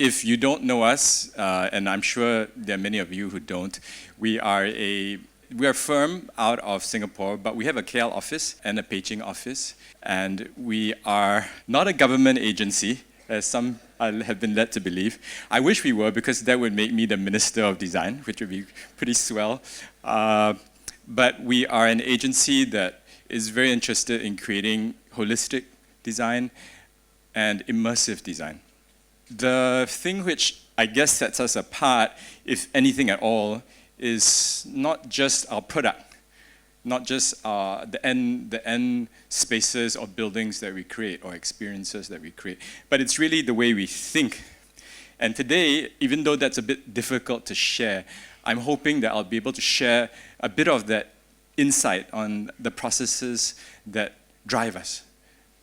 if you don't know us, and I'm sure there are many of you who don't, we are a firm out of Singapore, but we have a KL office and a Beijing office, and we are not a government agency, as some have been led to believe. I wish we were, because that would make me the Minister of Design, which would be pretty swell. But we are an agency that is very interested in creating holistic design and immersive design. The thing which I guess sets us apart, if anything at all, is not just our product, not just the end spaces or buildings that we create or experiences that we create, but it's really the way we think. And today, even though that's a bit difficult to share, I'm hoping that I'll be able to share a bit of that insight on the processes that drive us,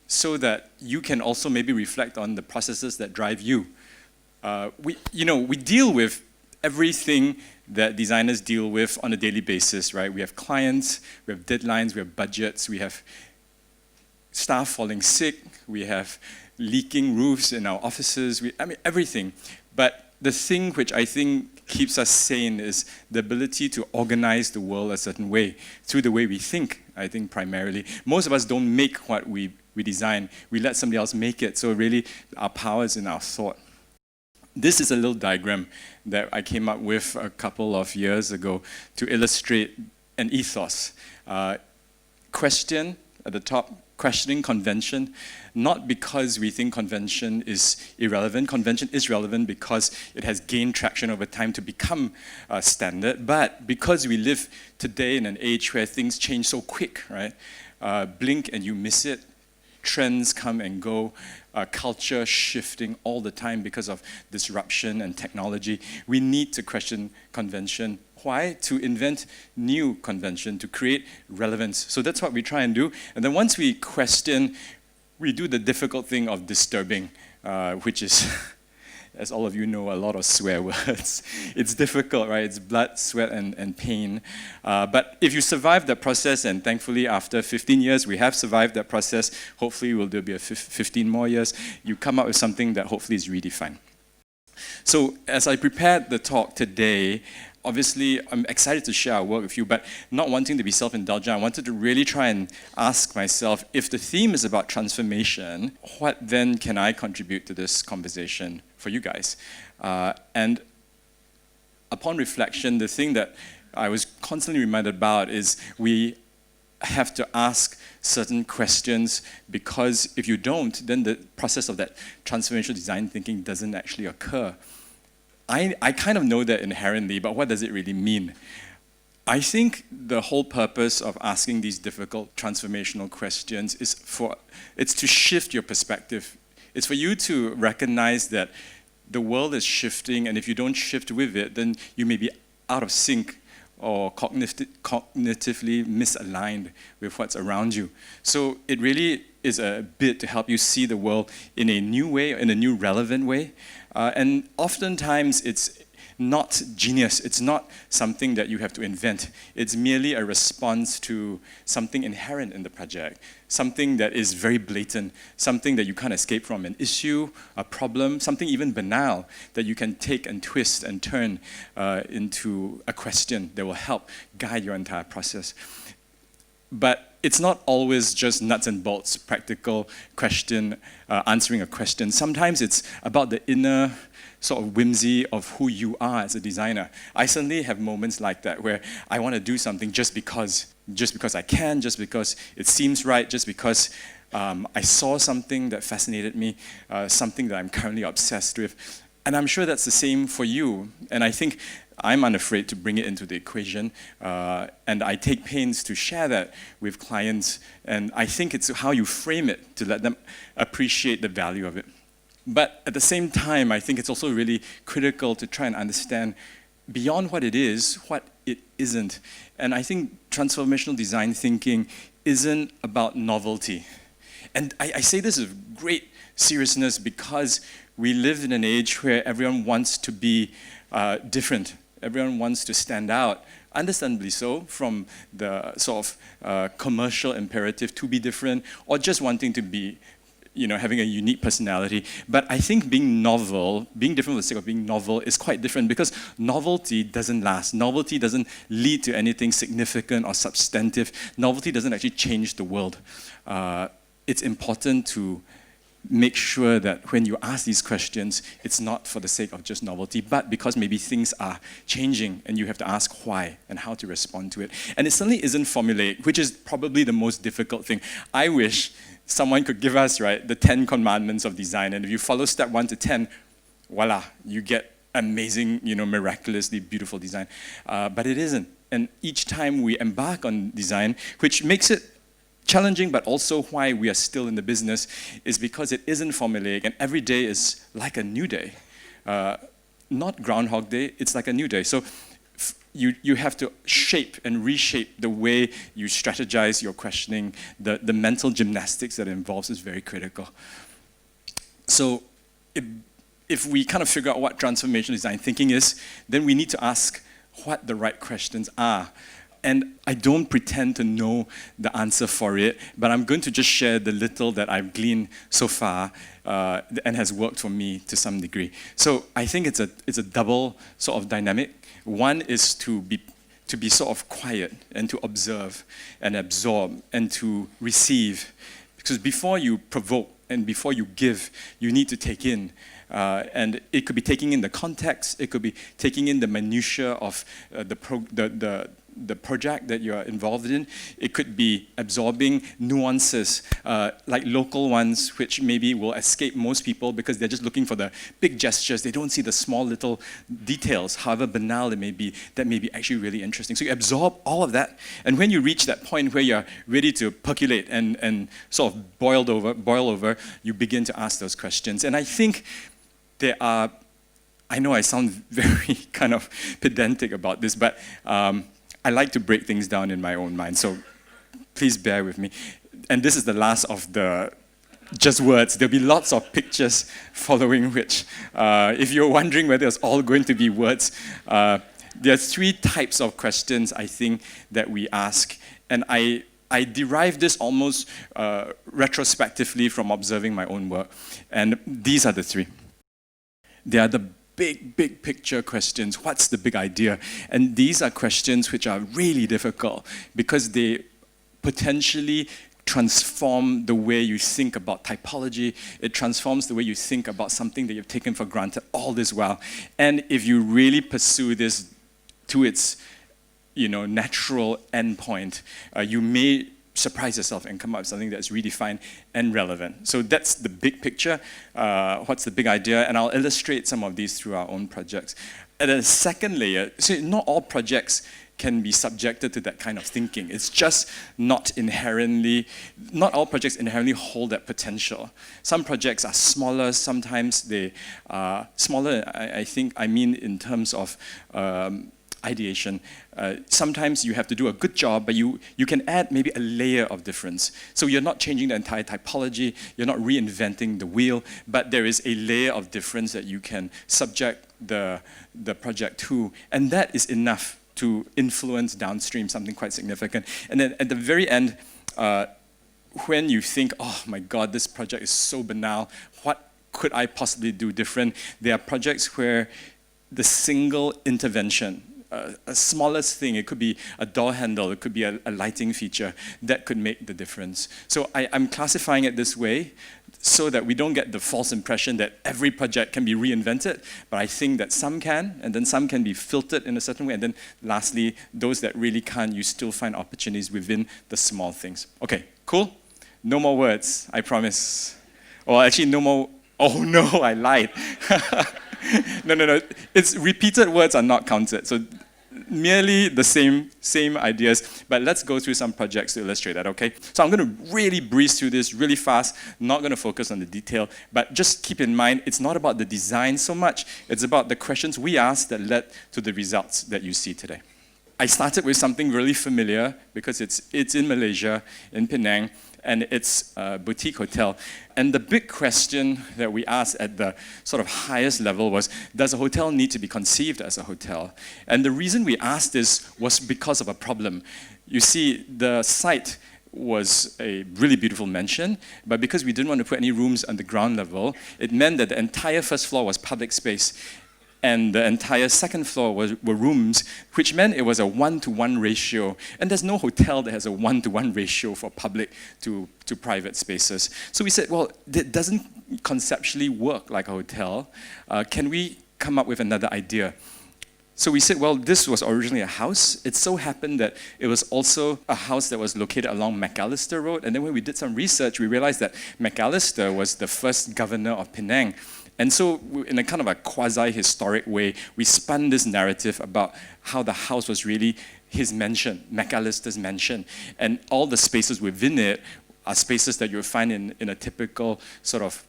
so that you can also maybe reflect on the processes that drive you. We deal with everything that designers deal with on a daily basis, right? We have clients, we have deadlines, we have budgets, we have staff falling sick, we have leaking roofs in our offices, everything. But the thing which I think keeps us sane is the ability to organize the world a certain way, through the way we think, I think, primarily. Most of us don't make what we design, we let somebody else make it, so really our power is in our thought. This is a little diagram that I came up with a couple of years ago to illustrate an ethos. Question at the top, questioning convention, not because we think convention is irrelevant. Convention is relevant because it has gained traction over time to become standard, but because we live today in an age where things change so quick, right? Blink and you miss it. Trends come and go, culture shifting all the time because of disruption and technology. We need to question convention. Why? To invent new convention, to create relevance. So that's what we try and do. And then once we question, we do the difficult thing of disturbing, which is, as all of you know, a lot of swear words. It's difficult, right? It's blood, sweat, and pain. But if you survive that process, and thankfully after 15 years, we have survived that process, hopefully there'll be 15 more years, you come up with something that hopefully is redefined. So as I prepared the talk today, obviously I'm excited to share our work with you, but not wanting to be self-indulgent, I wanted to really try and ask myself, if the theme is about transformation, what then can I contribute to this conversation for you guys? And upon reflection, the thing that I was constantly reminded about is we have to ask certain questions, because if you don't, then the process of that transformational design thinking doesn't actually occur. I kind of know that inherently, but what does it really mean? I think the whole purpose of asking these difficult transformational questions is it's to shift your perspective. It's for you to recognize that the world is shifting, and if you don't shift with it, then you may be out of sync or cognitively misaligned with what's around you. So it really is a bit to help you see the world in a new way, in a new relevant way. And oftentimes it's not genius, it's not something that you have to invent. It's merely a response to something inherent in the project, something that is very blatant, something that you can't escape from, an issue, a problem, something even banal that you can take and twist and turn into a question that will help guide your entire process. But it's not always just nuts and bolts, practical question, answering a question. Sometimes it's about the inner sort of whimsy of who you are as a designer. I certainly have moments like that where I want to do something just because I can, just because it seems right, just because I saw something that fascinated me, something that I'm currently obsessed with. And I'm sure that's the same for you. And I think I'm unafraid to bring it into the equation, and I take pains to share that with clients, and I think it's how you frame it to let them appreciate the value of it. But at the same time, I think it's also really critical to try and understand beyond what it is, what it isn't. And I think transformational design thinking isn't about novelty. And I say this with great seriousness because we live in an age where everyone wants to be different. Everyone wants to stand out, understandably so, from the sort of commercial imperative to be different, or just wanting to be having a unique personality. But I think being novel, being different for the sake of being novel is quite different, because novelty doesn't last. Novelty doesn't lead to anything significant or substantive. Novelty doesn't actually change the world. It's important to make sure that when you ask these questions, it's not for the sake of just novelty, but because maybe things are changing and you have to ask why and how to respond to it. And it certainly isn't formulaic, which is probably the most difficult thing. I wish someone could give us, right, the 10 commandments of design, and if you follow step 1 to 10, voila, you get amazing, miraculously beautiful design. But it isn't. And each time we embark on design, which makes it challenging, but also why we are still in the business, is because it isn't formulaic, and every day is like a new day. Not Groundhog Day, it's like a new day. So you have to shape and reshape the way you strategize your questioning. The mental gymnastics that it involves is very critical. So if we kind of figure out what transformational design thinking is, then we need to ask what the right questions are. And I don't pretend to know the answer for it, but I'm going to just share the little that I've gleaned so far and has worked for me to some degree. So I think it's a double sort of dynamic. One is to be sort of quiet and to observe and absorb and to receive. Because before you provoke and before you give, you need to take in. And it could be taking in the context, it could be taking in the minutiae of the project that you're involved in. It could be absorbing nuances, like local ones, which maybe will escape most people because they're just looking for the big gestures. They don't see the small little details, however banal it may be, that may be actually really interesting. So you absorb all of that, and when you reach that point where you're ready to percolate and sort of boil over, you begin to ask those questions. And I think there are, I know I sound very kind of pedantic about this, but I like to break things down in my own mind, so please bear with me. And this is the last of the just words. There'll be lots of pictures following which, if you're wondering whether it's all going to be words, there are 3 types of questions, I think, that we ask. And I derive this almost retrospectively from observing my own work. And these are the 3. They are the big picture questions. What's the big idea? And these are questions which are really difficult because they potentially transform the way you think about typology. It transforms the way you think about something that you've taken for granted all this while. And if you really pursue this to its natural endpoint, you may surprise yourself and come up with something that's redefined and relevant. So that's the big picture. What's the big idea? And I'll illustrate some of these through our own projects. And then the second layer, so not all projects can be subjected to that kind of thinking. It's just not all projects inherently hold that potential. Some projects are smaller, sometimes they are smaller, I mean in terms of ideation. Sometimes you have to do a good job, but you can add maybe a layer of difference. So you're not changing the entire typology, you're not reinventing the wheel, but there is a layer of difference that you can subject the project to, and that is enough to influence downstream something quite significant. And then at the very end, when you think, oh my God, this project is so banal, what could I possibly do different? There are projects where the single intervention, a smallest thing, it could be a door handle, it could be a lighting feature, that could make the difference. So I'm classifying it this way so that we don't get the false impression that every project can be reinvented, but I think that some can, and then some can be filtered in a certain way, and then lastly, those that really can't, you still find opportunities within the small things. Okay, cool? No more words, I promise. Or actually, no more, oh no, I lied. No. It's repeated words are not counted. So merely the same ideas, but let's go through some projects to illustrate that, okay? So I'm going to really breeze through this really fast, not going to focus on the detail, but just keep in mind, it's not about the design so much, it's about the questions we asked that led to the results that you see today. I started with something really familiar because it's in Malaysia, in Penang, and it's a boutique hotel. And the big question that we asked at the sort of highest level was, does a hotel need to be conceived as a hotel? And the reason we asked this was because of a problem. You see, the site was a really beautiful mansion, but because we didn't want to put any rooms on the ground level, it meant that the entire first floor was public space, and the entire second floor were rooms, which meant it was a 1-to-1 ratio. And there's no hotel that has a 1-to-1 ratio for public to private spaces. So we said, well, that doesn't conceptually work like a hotel. Can we come up with another idea? So we said, well, this was originally a house. It so happened that it was also a house that was located along McAllister Road. And then when we did some research, we realized that McAllister was the first governor of Penang. And so in a kind of a quasi-historic way, we spun this narrative about how the house was really his mansion, McAllister's mansion. And all the spaces within it are spaces that you would find in a typical sort of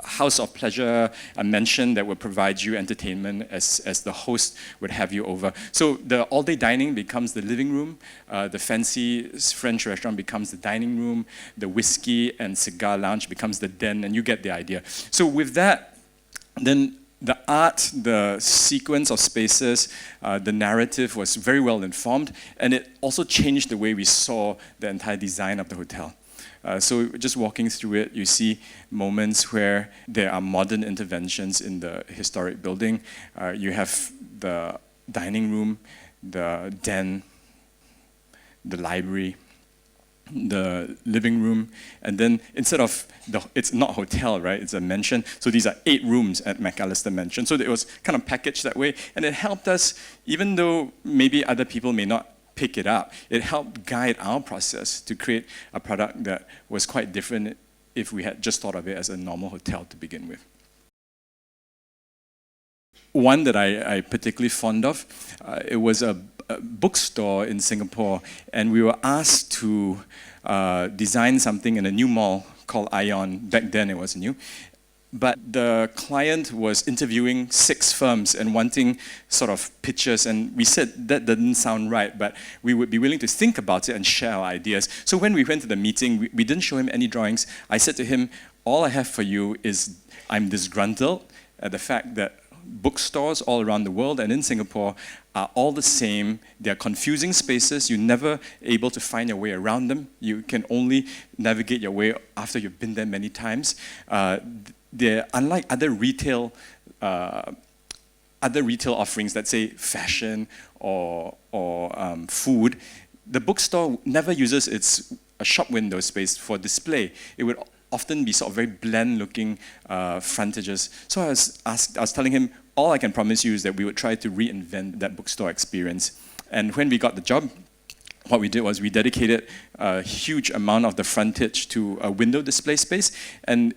house of pleasure, a mansion that would provide you entertainment as the host would have you over. So the all-day dining becomes the living room, the fancy French restaurant becomes the dining room, the whiskey and cigar lounge becomes the den, and you get the idea. So with that, then the art, the sequence of spaces, the narrative was very well informed, and it also changed the way we saw the entire design of the hotel. So just walking through it, you see moments where there are modern interventions in the historic building. You have the dining room, the den, the library, the living room, and then instead of, it's not a hotel, right? It's a mansion. So these are 8 rooms at McAllister Mansion. So it was kind of packaged that way, and it helped us, even though maybe other people may not pick it up, it helped guide our process to create a product that was quite different if we had just thought of it as a normal hotel to begin with. One that I particularly fond of, it was a bookstore in Singapore, and we were asked to design something in a new mall called Ion. Back then it was new. But the client was interviewing 6 firms and wanting sort of pitches, and we said that doesn't sound right, but we would be willing to think about it and share our ideas. So when we went to the meeting, we didn't show him any drawings. I said to him, all I have for you is I'm disgruntled at the fact that bookstores all around the world and in Singapore are all the same. They're confusing spaces. You're never able to find your way around them. You can only navigate your way after you've been there many times. They're unlike other retail offerings, let's say fashion or food. The bookstore never uses its shop window space for display. It would often be sort of very bland-looking frontages. So I was telling him, all I can promise you is that we would try to reinvent that bookstore experience. And when we got the job, what we did was we dedicated a huge amount of the frontage to a window display space. And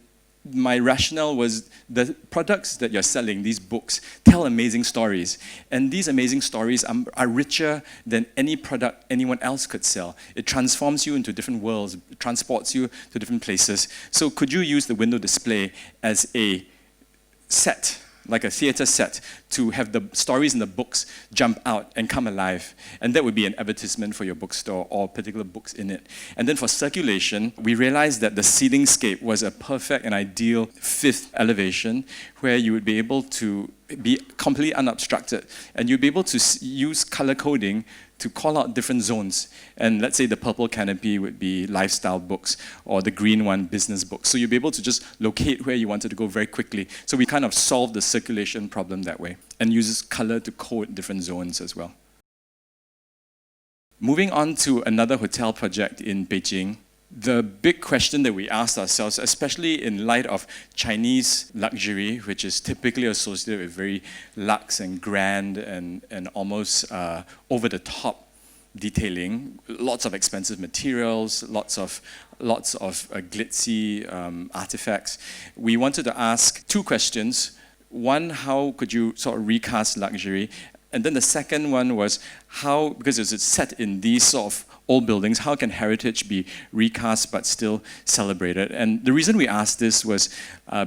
my rationale was the products that you're selling, these books, tell amazing stories. And these amazing stories are richer than any product anyone else could sell. It transforms you into different worlds, it transports you to different places. So could you use the window display as a set, like a theater set, to have the stories in the books jump out and come alive? And that would be an advertisement for your bookstore or particular books in it. And then for circulation, we realized that the ceiling-scape was a perfect and ideal 5th elevation where you would be able to be completely unobstructed, and you'd be able to use color coding to call out different zones. And let's say the purple canopy would be lifestyle books, or the green one, business books. So you'd be able to just locate where you wanted to go very quickly. So we kind of solved the circulation problem that way, and uses color to code different zones as well. Moving on to another hotel project in Beijing, the big question that we asked ourselves, especially in light of Chinese luxury, which is typically associated with very luxe and grand and almost over-the-top detailing, lots of expensive materials, lots of glitzy artifacts. We wanted to ask 2 questions. One, how could you sort of recast luxury? And then the second one was how, because it's set in these sort of old buildings, how can heritage be recast but still celebrated? And the reason we asked this was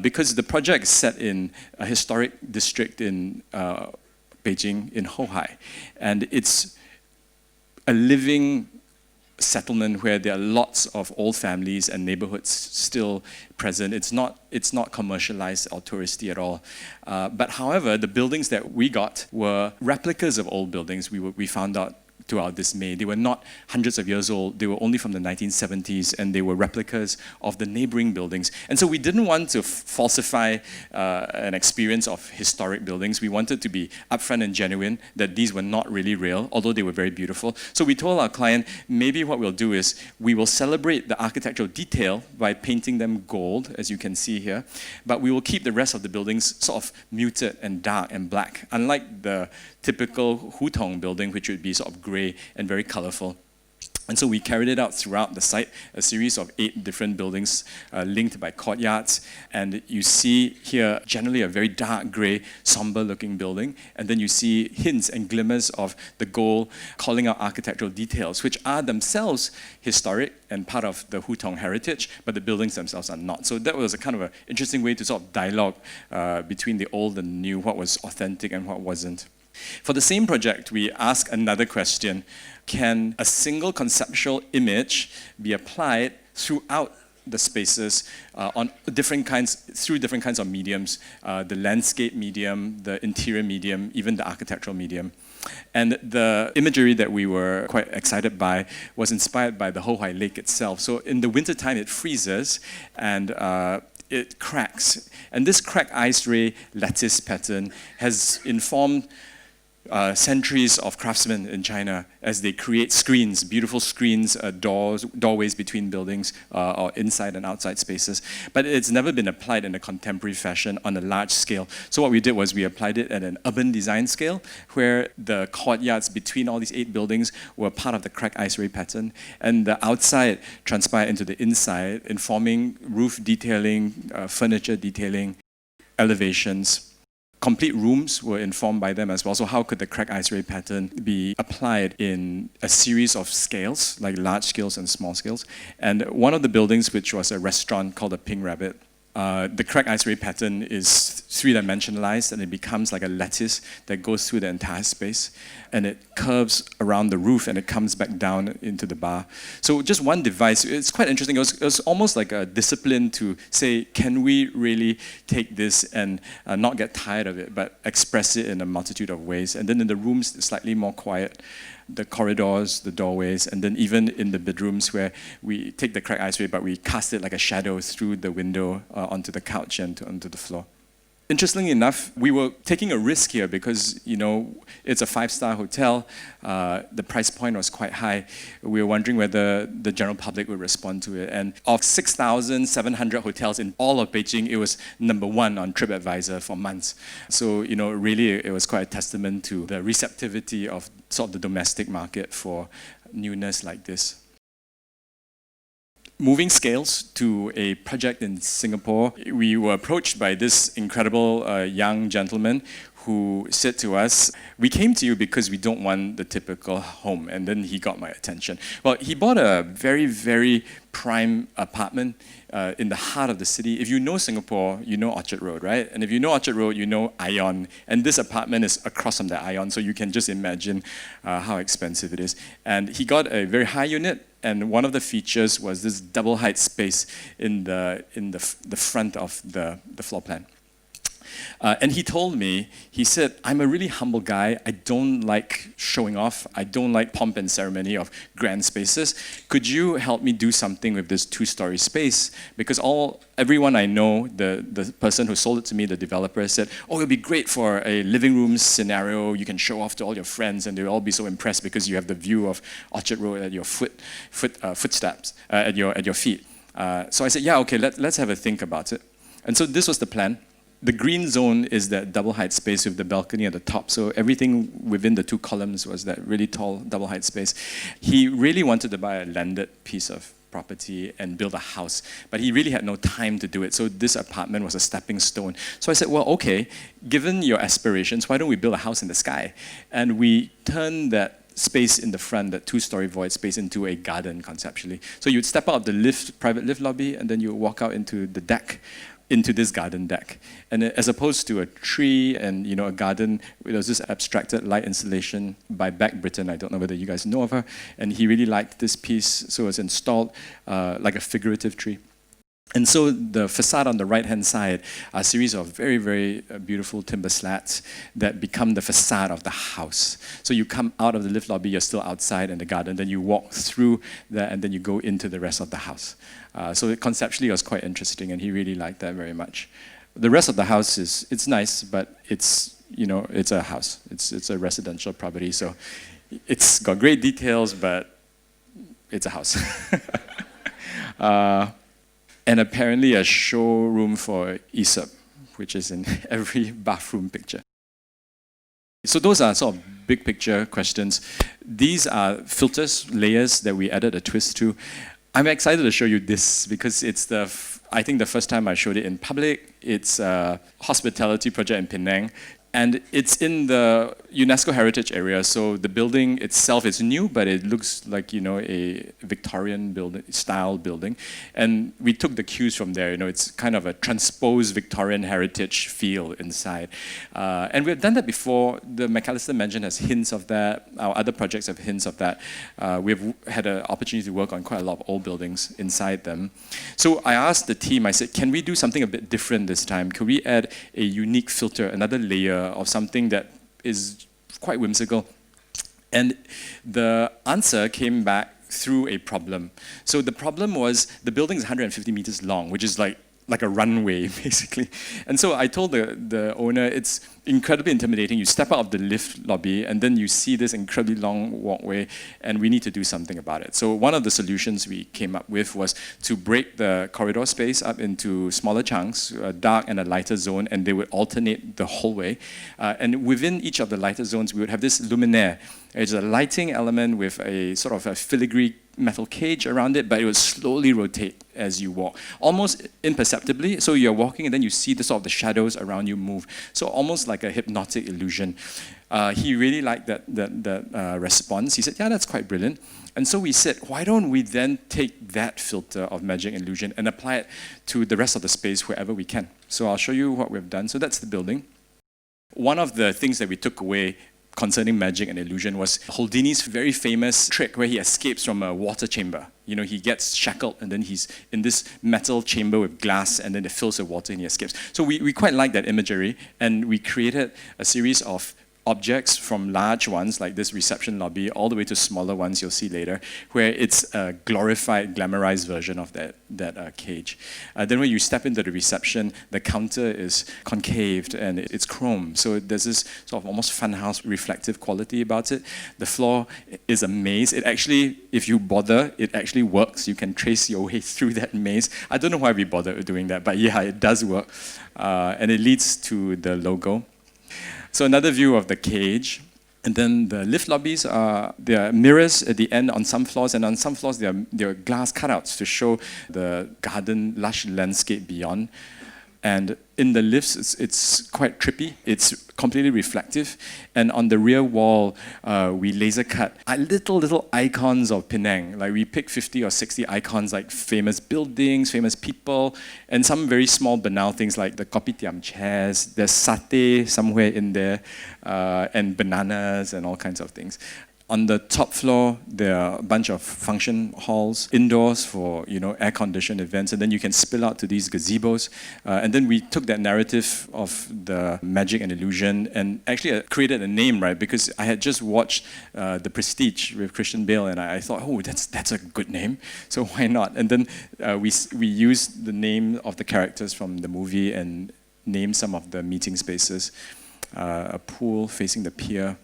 because the project is set in a historic district in Beijing, in HOUHAI. And it's a living settlement where there are lots of old families and neighborhoods still present. It's not commercialized or touristy at all. But however, the buildings that we got were replicas of old buildings. We found out to our dismay. They were not hundreds of years old. They were only from the 1970s, and they were replicas of the neighboring buildings. And so we didn't want to falsify an experience of historic buildings. We wanted to be upfront and genuine that these were not really real, although they were very beautiful. So we told our client, maybe what we'll do is we will celebrate the architectural detail by painting them gold, as you can see here, but we will keep the rest of the buildings sort of muted and dark and black, unlike the typical hutong building, which would be sort of grey and very colourful. And so we carried it out throughout the site, a series of 8 different buildings linked by courtyards. And you see here generally a very dark grey, somber looking building. And then you see hints and glimmers of the gold calling out architectural details, which are themselves historic and part of the hutong heritage, but the buildings themselves are not. So that was a kind of an interesting way to sort of dialogue between the old and new, what was authentic and what wasn't. For the same project, we asked another question. Can a single conceptual image be applied throughout the spaces on different kinds, through different kinds of mediums, the landscape medium, the interior medium, even the architectural medium? And the imagery that we were quite excited by was inspired by the HOUHAI lake itself. So in the wintertime, it freezes and it cracks. And this crack ice ray lattice pattern has informed centuries of craftsmen in China as they create screens, beautiful screens, doorways between buildings or inside and outside spaces. But it's never been applied in a contemporary fashion on a large scale. So what we did was we applied it at an urban design scale where the courtyards between all these 8 buildings were part of the crack ice ray pattern, and the outside transpired into the inside, informing roof detailing, furniture detailing, elevations. Complete rooms were informed by them as well. So how could the crack ice ray pattern be applied in a series of scales, like large scales and small scales? And one of the buildings, which was a restaurant called the Pink Rabbit, the crack ice ray pattern is 3-dimensionalized, and it becomes like a lattice that goes through the entire space, and it curves around the roof and it comes back down into the bar. So just one device. It's quite interesting. It was almost like a discipline to say, can we really take this and not get tired of it, but express it in a multitude of ways? And then in the rooms, it's slightly more quiet, the corridors, the doorways, and then even in the bedrooms where we take the crack ice ray, but we cast it like a shadow through the window onto the couch and onto the floor. Interestingly enough, we were taking a risk here because, you know, it's a 5-star hotel. The price point was quite high. We were wondering whether the general public would respond to it. And of 6,700 hotels in all of Beijing, it was #1 on TripAdvisor for months. So, you know, really, it was quite a testament to the receptivity of sort of the domestic market for newness like this. Moving scales to a project in Singapore, we were approached by this incredible young gentleman who said to us, we came to you because we don't want the typical home. And then he got my attention. Well, he bought a very, very prime apartment in the heart of the city. If you know Singapore, you know Orchard Road, right? And if you know Orchard Road, you know Ion. And this apartment is across from the Ion, so you can just imagine how expensive it is. And he got a very high unit, and one of the features was this double height space in the front of the floor plan. And he told me, he said, I'm a really humble guy. I don't like showing off. I don't like pomp and ceremony of grand spaces. Could you help me do something with this 2-story space? Because everyone I know, the person who sold it to me, the developer, said, oh, it'll be great for a living room scenario. You can show off to all your friends and they'll all be so impressed because you have the view of Orchard Road at your footsteps, at your feet. So I said, yeah, okay, let's have a think about it. And so this was the plan. The green zone is that double height space with the balcony at the top. So everything within the 2 columns was that really tall double height space. He really wanted to buy a landed piece of property and build a house, but he really had no time to do it. So this apartment was a stepping stone. So I said, well, okay, given your aspirations, why don't we build a house in the sky? And we turned that space in the front, that 2-story void space, into a garden conceptually. So you'd step out of the private lift lobby, and then you would walk out into the deck, into this garden deck. And as opposed to a tree and, you know, a garden, there was this abstracted light installation by Beck Britton. I don't know whether you guys know of her. And he really liked this piece, so it was installed like a figurative tree. And so the facade on the right-hand side are a series of very, very beautiful timber slats that become the facade of the house. So you come out of the lift lobby, you're still outside in the garden, then you walk through that, and then you go into the rest of the house. So conceptually it was quite interesting, and he really liked that very much. The rest of the house it's nice, but it's a house. It's a residential property, so it's got great details, but it's a house. And apparently a showroom for Aesop, which is in every bathroom picture. So those are sort of big picture questions. These are filters, layers that we added a twist to. I'm excited to show you this because it's I think the first time I showed it in public. It's a hospitality project in Penang. And it's in the UNESCO heritage area, so the building itself is new, but it looks like, a Victorian style building. And we took the cues from there, it's kind of a transposed Victorian heritage feel inside. And we've done that before. The McAllister Mansion has hints of that. Our other projects have hints of that. We've had an opportunity to work on quite a lot of old buildings inside them. So I asked the team, I said, can we do something a bit different this time? Could we add a unique filter, another layer of something that is quite whimsical? And the answer came back through a problem. So the problem was the building is 150 meters long, which is like a runway, basically. And so I told the owner, it's incredibly intimidating. You step out of the lift lobby, and then you see this incredibly long walkway, and we need to do something about it. So one of the solutions we came up with was to break the corridor space up into smaller chunks, a dark and a lighter zone, and they would alternate the whole way. And within each of the lighter zones, we would have this luminaire. It's a lighting element with a sort of a filigree metal cage around it, but it would slowly rotate as you walk, almost imperceptibly. So you're walking, and then you see the sort of the shadows around you move. So almost like a hypnotic illusion. He really liked that response. He said, yeah, that's quite brilliant. And so we said, why don't we then take that filter of magic and illusion and apply it to the rest of the space wherever we can. So I'll show you what we've done. So that's the building. One of the things that we took away concerning magic and illusion was Houdini's very famous trick where he escapes from a water chamber. He gets shackled, and then he's in this metal chamber with glass, and then it fills with water and he escapes. So we quite like that imagery, and we created a series of objects from large ones like this reception lobby all the way to smaller ones you'll see later, where it's a glorified, glamorized version of that cage. Then when you step into the reception, the counter is concaved and it's chrome. So there's this sort of almost funhouse reflective quality about it. The floor is a maze. It actually, if you bother, it actually works. You can trace your way through that maze. I don't know why we bothered doing that, but yeah, it does work. And it leads to the logo. So another view of the cage. And then the lift lobbies there are mirrors at the end on some floors, and on some floors there are glass cutouts to show the garden, lush landscape beyond. And in the lifts, it's quite trippy. It's completely reflective. And on the rear wall, we laser cut little icons of Penang. Like we picked 50 or 60 icons, like famous buildings, famous people, and some very small banal things like the kopitiam chairs. There's satay somewhere in there, and bananas and all kinds of things. On the top floor, there are a bunch of function halls, indoors for air-conditioned events, and then you can spill out to these gazebos. And then we took that narrative of the magic and illusion and actually created a name, right? Because I had just watched The Prestige with Christian Bale, and I thought, oh, that's a good name, so why not? And then we used the name of the characters from the movie and named some of the meeting spaces. A pool facing the pier.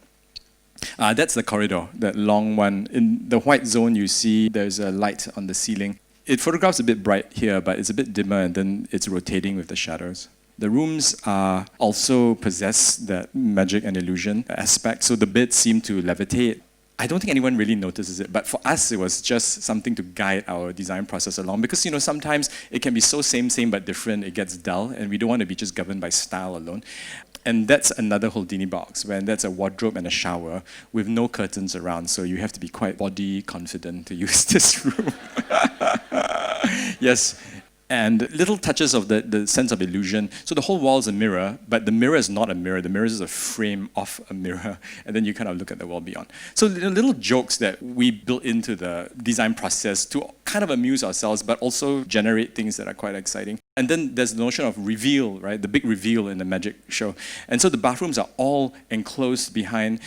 That's the corridor, that long one. In the white zone, you see there's a light on the ceiling. It photographs a bit bright here, but it's a bit dimmer, and then it's rotating with the shadows. The rooms also possess that magic and illusion aspect, so the beds seem to levitate. I don't think anyone really notices it, but for us, it was just something to guide our design process along, because sometimes it can be so same but different, it gets dull, and we don't want to be just governed by style alone. And that's another Houdini box, where that's a wardrobe and a shower with no curtains around, so you have to be quite body confident to use this room. Yes. and little touches of the sense of illusion. So the whole wall is a mirror, but the mirror is not a mirror. The mirror is a frame of a mirror, and then you kind of look at the world beyond. So little jokes that we built into the design process to kind of amuse ourselves, but also generate things that are quite exciting. And then there's the notion of reveal, right? The big reveal in the magic show. And so the bathrooms are all enclosed behind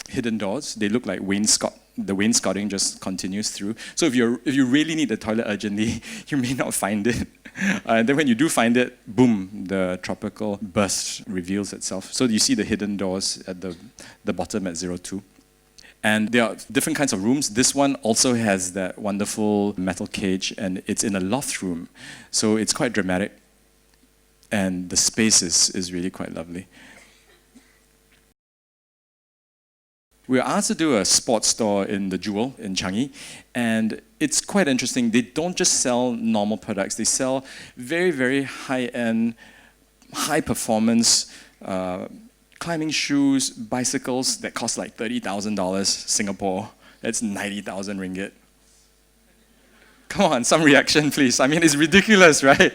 hidden doors. They look like wainscot. The wainscoting just continues through. So if you really need the toilet urgently, you may not find it. And then when you do find it, boom, the tropical burst reveals itself. So you see the hidden doors at the bottom at 02. And there are different kinds of rooms. This one also has that wonderful metal cage, and it's in a loft room. So it's quite dramatic. And the space is really quite lovely. We were asked to do a sports store in the Jewel in Changi, and it's quite interesting. They don't just sell normal products. They sell very, very high-end, high-performance climbing shoes, bicycles that cost like $30,000 Singapore. That's 90,000 ringgit. Come on, some reaction, please. I mean, it's ridiculous, right?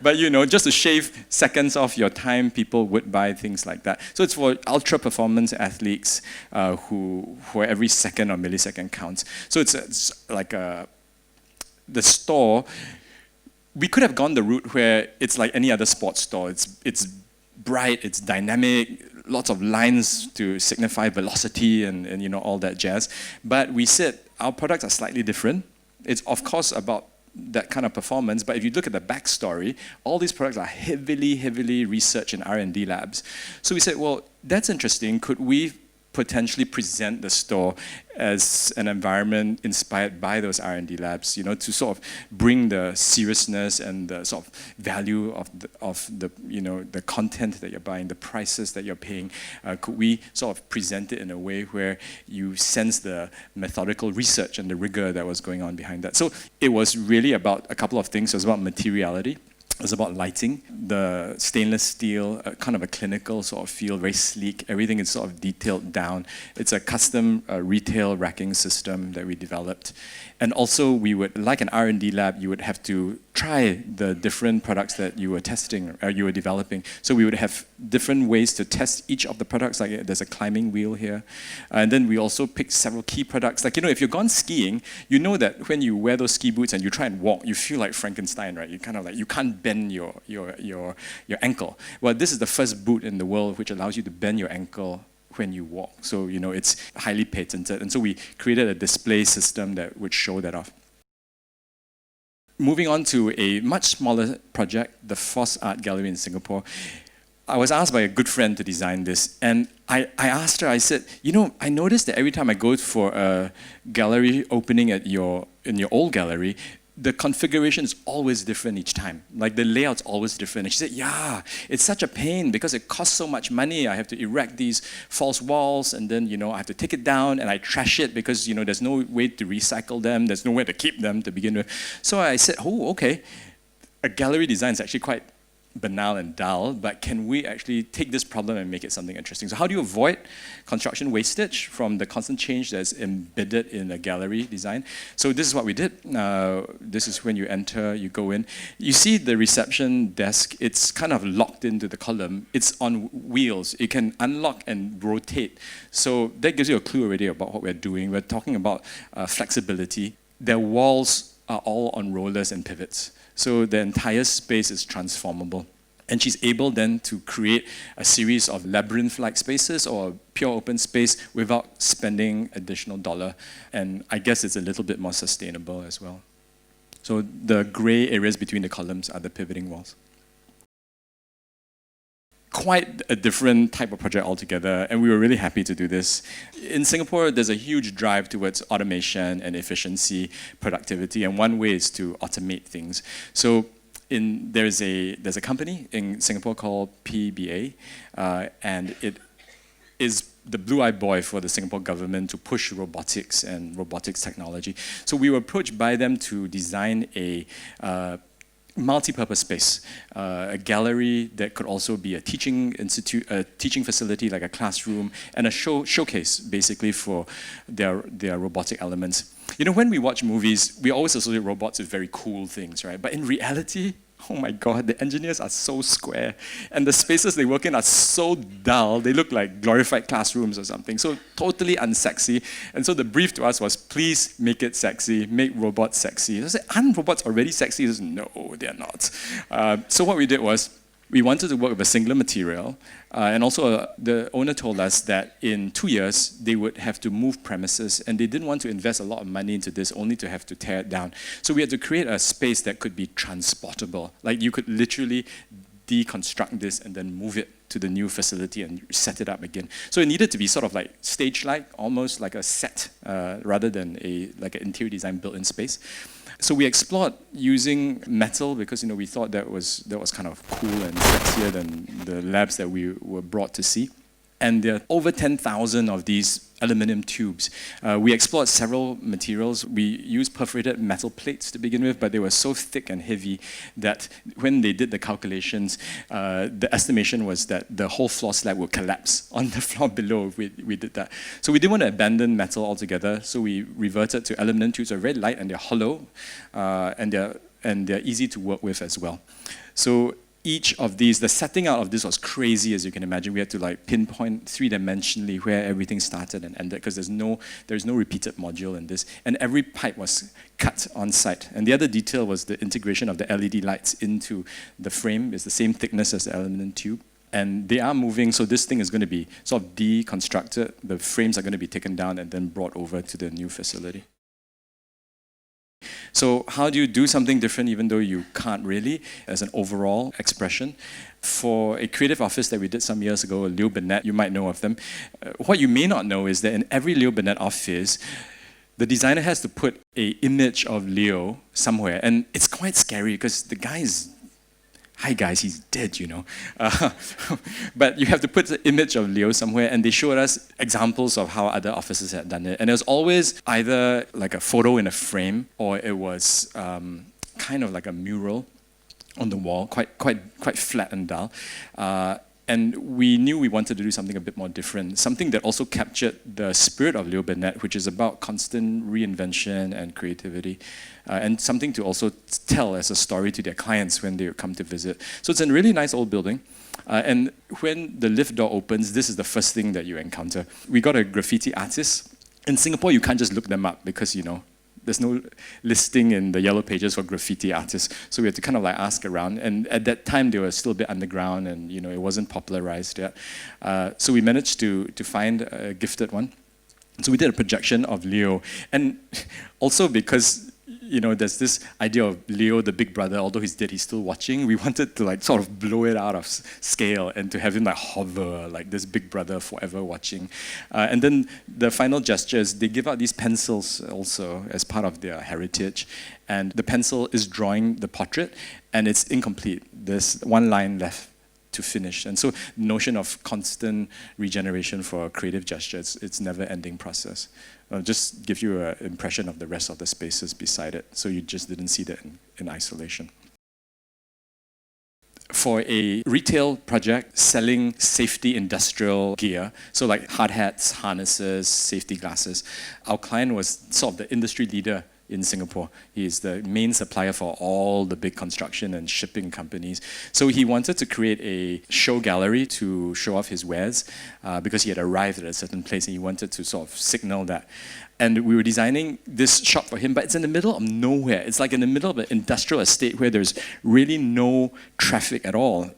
But you know, just to shave seconds off your time, people would buy things like that. So it's for ultra-performance athletes who every second or millisecond counts. So it's like the store. We could have gone the route where it's like any other sports store. It's bright, it's dynamic, lots of lines to signify velocity and you know, all that jazz. But we said our products are slightly different. It's of course about that kind of performance, but if you look at the backstory, all these products are heavily, heavily researched in R&D labs. So we said, well, that's interesting. Could we potentially present the store as an environment inspired by those R&D labs, you know, to sort of bring the seriousness and the sort of value of the you know, the content that you're buying, the prices that you're paying. Could we sort of present it in a way where you sense the methodical research and the rigor that was going on behind that? So it was really about a couple of things. It was about materiality. It was about lighting, the stainless steel, kind of a clinical sort of feel, very sleek. Everything is sort of detailed down. It's a custom retail racking system that we developed. And also, we would, like an R&D lab, you would have to try the different products that you were testing, or you were developing. So we would have different ways to test each of the products. Like there's a climbing wheel here. And then we also picked several key products. Like, you know, if you've gone skiing, you know that when you wear those ski boots and you try and walk, you feel like Frankenstein, right? You kind of like, you can't bend your ankle. Well, this is the first boot in the world which allows you to bend your ankle when you walk. So, you know, it's highly patented. And so we created a display system that would show that off. Moving on to a much smaller project, the FOST Art Gallery in Singapore. I was asked by a good friend to design this, and I asked her, I said, you know, I noticed that every time I go for a gallery opening in your old gallery, the configuration is always different each time. Like the layout's always different. And she said, yeah, it's such a pain because it costs so much money. I have to erect these false walls, and then, you know, I have to take it down and I trash it because, you know, there's no way to recycle them. There's nowhere to keep them to begin with. So I said, oh, okay. A gallery design is actually quite banal and dull, but can we actually take this problem and make it something interesting? So how do you avoid construction wastage from the constant change that's embedded in a gallery design? So this is what we did. This is when you enter, you go in. You see the reception desk, it's kind of locked into the column. It's on wheels. It can unlock and rotate. So that gives you a clue already about what we're doing. We're talking about flexibility. Their walls are all on rollers and pivots. So the entire space is transformable. And she's able then to create a series of labyrinth-like spaces or pure open space without spending additional dollar. And I guess it's a little bit more sustainable as well. So the gray areas between the columns are the pivoting walls. Quite a different type of project altogether, and we were really happy to do this. In Singapore, there's a huge drive towards automation and efficiency, productivity, and one way is to automate things. So there's a company in Singapore called PBA, and it is the blue-eyed boy for the Singapore government to push robotics and robotics technology. So we were approached by them to design a multi-purpose space, a gallery that could also be a teaching institute, a teaching facility like a classroom, and a showcase basically for their robotic elements. You know, when we watch movies, we always associate robots with very cool things, right? But in reality, oh my God, the engineers are so square, and the spaces they work in are so dull. They look like glorified classrooms or something, so totally unsexy. And so the brief to us was, please make it sexy, make robots sexy. I said, aren't robots already sexy? He says, no, they're not. So what we did was, we wanted to work with a singular material, and also the owner told us that in 2 years, they would have to move premises, and they didn't want to invest a lot of money into this, only to have to tear it down. So we had to create a space that could be transportable. Like you could literally deconstruct this and then move it to the new facility and set it up again. So it needed to be sort of like stage-like, almost like a set, rather than like an interior design built-in space. So we explored using metal because we thought that was kind of cool and sexier than the labs that we were brought to see. And there are over 10,000 of these aluminum tubes. We explored several materials. We used perforated metal plates to begin with, but they were so thick and heavy that when they did the calculations, the estimation was that the whole floor slab would collapse on the floor below if we did that. So we didn't want to abandon metal altogether, so we reverted to aluminum tubes. They're very light and they're hollow, and they're easy to work with as well. So each of these, the setting out of this was crazy, as you can imagine. We had to like pinpoint three-dimensionally where everything started and ended because there's no repeated module in this. And every pipe was cut on site. And the other detail was the integration of the LED lights into the frame. It's the same thickness as the aluminum tube. And they are moving, so this thing is going to be sort of deconstructed. The frames are going to be taken down and then brought over to the new facility. So how do you do something different even though you can't really, as an overall expression? For a creative office that we did some years ago, Leo Burnett, you might know of them. What you may not know is that in every Leo Burnett office, the designer has to put an image of Leo somewhere. And it's quite scary because the guy is, hi guys, he's dead, But you have to put the image of Leo somewhere, and they showed us examples of how other offices had done it. And it was always either like a photo in a frame, or it was kind of like a mural on the wall, quite flat and dull. And we knew we wanted to do something a bit more different, something that also captured the spirit of Leo Burnett, which is about constant reinvention and creativity, and something to also tell as a story to their clients when they come to visit. So it's a really nice old building. And when the lift door opens, this is the first thing that you encounter. We got a graffiti artist. In Singapore, you can't just look them up because, there's no listing in the yellow pages for graffiti artists. So we had to kind of like ask around. And at that time, they were still a bit underground and, it wasn't popularized yet. So we managed to find a gifted one. So we did a projection of Leo. And also because, there's this idea of Leo, the big brother, although he's dead, he's still watching. We wanted to like sort of blow it out of scale and to have him like hover, like this big brother forever watching. And then the final gestures, they give out these pencils also as part of their heritage. And the pencil is drawing the portrait, and it's incomplete. There's one line left to finish. And so the notion of constant regeneration for creative gestures, it's never-ending process. Just give you an impression of the rest of the spaces beside it, so you just didn't see that in isolation. For a retail project selling safety industrial gear, so like hard hats, harnesses, safety glasses, our client was sort of the industry leader in Singapore. He is the main supplier for all the big construction and shipping companies. So he wanted to create a show gallery to show off his wares because he had arrived at a certain place and he wanted to sort of signal that. And we were designing this shop for him, but it's in the middle of nowhere. It's like in the middle of an industrial estate where there's really no traffic at all.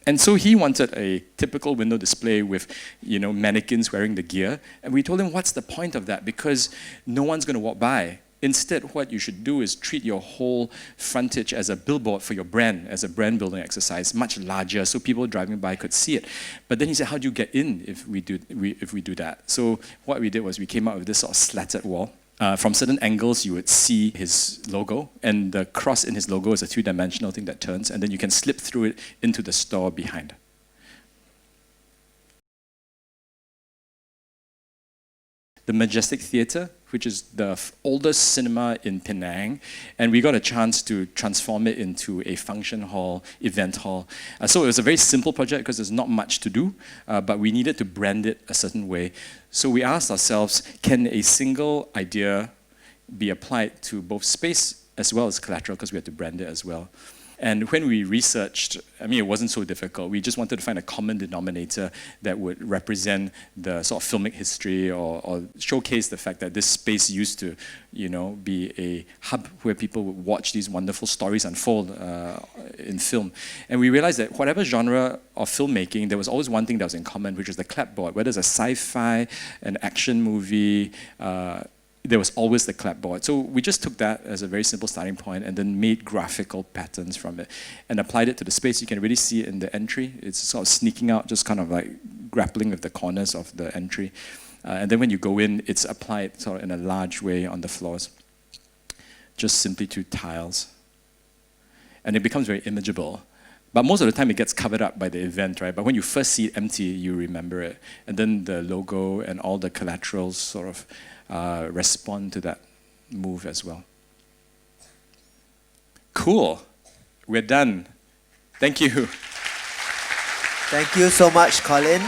And so he wanted a typical window display with, mannequins wearing the gear. And we told him, what's the point of that? Because no one's going to walk by. Instead, what you should do is treat your whole frontage as a billboard for your brand, as a brand building exercise, much larger, so people driving by could see it. But then he said, how do you get in if we do that? So what we did was we came up with this sort of slatted wall. From certain angles, you would see his logo, and the cross in his logo is a three-dimensional thing that turns, and then you can slip through it into the store behind. the Majestic Theatre, which is the oldest cinema in Penang, and we got a chance to transform it into a function hall, event hall. So it was a very simple project because there's not much to do, but we needed to brand it a certain way. So we asked ourselves, can a single idea be applied to both space as well as collateral, because we had to brand it as well. And when we researched, I mean, it wasn't so difficult. We just wanted to find a common denominator that would represent the sort of filmic history or showcase the fact that this space used to, be a hub where people would watch these wonderful stories unfold in film. And we realized that whatever genre of filmmaking, there was always one thing that was in common, which was the clapboard. Whether it's a sci-fi, an action movie, there was always the clapboard. So we just took that as a very simple starting point and then made graphical patterns from it and applied it to the space. You can really see it in the entry. It's sort of sneaking out, just kind of like grappling with the corners of the entry. And then when you go in, it's applied sort of in a large way on the floors, just simply to tiles. And it becomes very imageable. But most of the time it gets covered up by the event, right? But when you first see it empty, you remember it. And then the logo and all the collaterals sort of respond to that move as well. Cool. We're done. Thank you. Thank you so much, Colin.